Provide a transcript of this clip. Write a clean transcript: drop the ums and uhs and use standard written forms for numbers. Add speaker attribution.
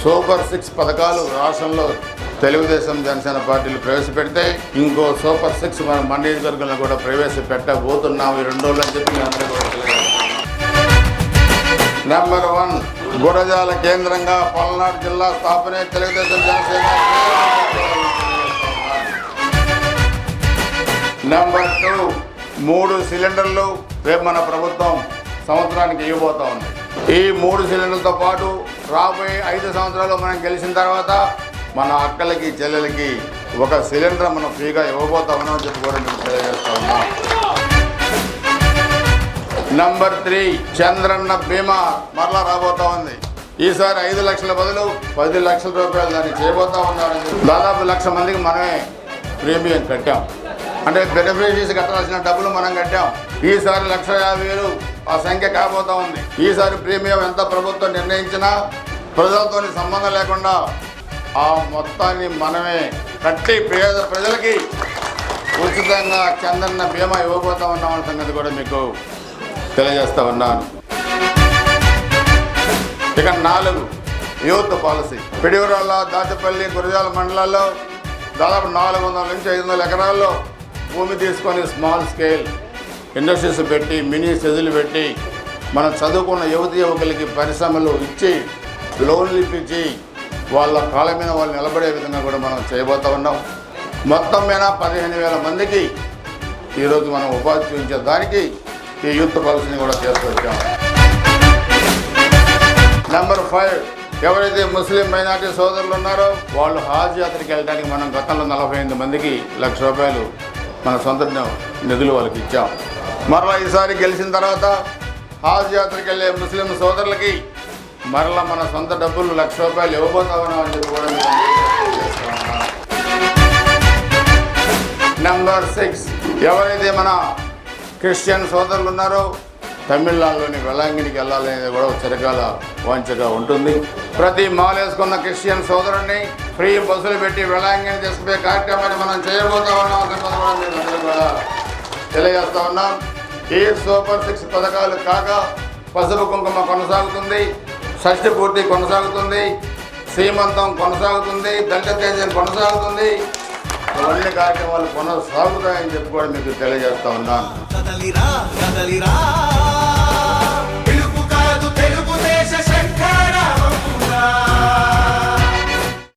Speaker 1: Super 6 పథకాలు రాష్ట్రంలో తెలుగుదేశం జనసేన పార్టీలు ప్రవేశపెడితే ఇంకో సూపర్ 6 మన నియోజకవర్గంలో కూడా ప్రవేశపెట్టబోతున్నాము ఈ 2 రోజులు అని చెప్పి అందరూ కూడా తెలియజేస్తున్నాం. నెంబర్ 1 గురజాల కేంద్రంగా పల్నాడు జిల్లా స్థాపనే తెలుగుదేశం జనసేన. నెంబర్ 2 3 సిలిండర్లు రేపు మన ప్రభుత్వం సంవత్సరానికి ఇవ్వబోతా ఉంది. ఈ 3 సిలిండర్లతో పాటు రాబోయే 5 సంవత్సరాలు మనం గెలిచిన తర్వాత మన అక్కలకి చెల్లెలకి 1 సిలిండర్ మనం ఫ్రీగా ఇవ్వబోతా ఉన్నామని చెప్పి కూడా మేము తెలియజేస్తా ఉన్నాం. నెంబర్ 3 చంద్రన్న బీమా మరలా రాబోతా ఉంది. ఈసారి 5 లక్షల బదులు 10 లక్షల రూపాయలు దాన్ని చేయబోతా ఉన్నారని దాదాపు 1,00,000 మందికి మనమే ప్రీమియం కట్టాం. అంటే బెనిఫిషరీస్ కట్టాల్సిన డబ్బులు మనం కట్టాం. ఈసారి 1,50,000 ఆ సంఖ్య కాబోతా ఉంది. ఈసారి ప్రీమియం ఎంత ప్రభుత్వం నిర్ణయించినా ప్రజలతో సంబంధం లేకుండా ఆ మొత్తాన్ని మనమే కట్టి ప్రజలకి ఉచితంగా చంద్రన్న బీమా ఇవ్వబోతా ఉన్నామన్న సంగతి కూడా మీకు తెలియజేస్తా ఉన్నాను. ఇక 4 యూత్ పాలసీ. పిడిగురాళ్ళ, దాచపల్లి, గురజాల మండలాల్లో దాదాపు 400 నుంచి 500 ఎకరాల్లో భూమి తీసుకొని స్మాల్ స్కేల్ ఇండస్ట్రీస్ పెట్టి మినీ సెజులు పెట్టి మనం చదువుకున్న యువకులకి పరిశ్రమలు ఇచ్చి లోన్లు ఇప్పించి వాళ్ళ కాళ్ళ మీద వాళ్ళు నిలబడే విధంగా కూడా మనం చేయబోతా ఉన్నాం. మొత్తం మీద 15,000 మందికి ఈరోజు మనం ఉపాధి చూపించే దానికి ఈ యూత్ పాలసీని కూడా తీసుకొచ్చాం. నెంబర్ 5 ఎవరైతే ముస్లిం మైనార్టీ సోదరులు ఉన్నారో వాళ్ళు హాజ్ యాత్రకి వెళ్ళడానికి మనం గతంలో 48 మందికి 1,00,000 రూపాయలు మన సొంత నిధులు వాళ్ళకి ఇచ్చాం. మరలా ఈసారి గెలిచిన తర్వాత హాజ్ యాత్రకి వెళ్ళే ముస్లిం సోదరులకి మరలా మన సొంత డబ్బులు 1,00,000 రూపాయలు ఇవ్వబోతా ఉన్నామని చెప్పి కూడా నెంబర్ 6 ఎవరైతే మన క్రిస్టియన్ సోదరులు ఉన్నారో తమిళనాడులోని వెలాంగినికి వెళ్ళాలనేది కూడా చిరకాల వాంఛగా ఉంటుంది. ప్రతి మాలేసుకున్న క్రిస్టియన్ సోదరుడిని ఫ్రీ బస్సులు పెట్టి వెలాంగిని తీసుకుపోయే కార్యక్రమాన్ని మనం చేయబోతా ఉన్నాం. కూడా తెలియజేస్తా ఉన్నాం. ఈ సూపర్ 6 పథకాలు కాక పసుపు కుంకుమ కొనసాగుతుంది, షష్ఠి పూర్తి కొనసాగుతుంది, సీమంతం కొనసాగుతుంది, దళిత తేజం కొనసాగుతుంది. ఇవన్నీ కార్యక్రమాలు కొనసాగుతాయని చెప్పి కూడా మీకు తెలియజేస్తా ఉన్నాను.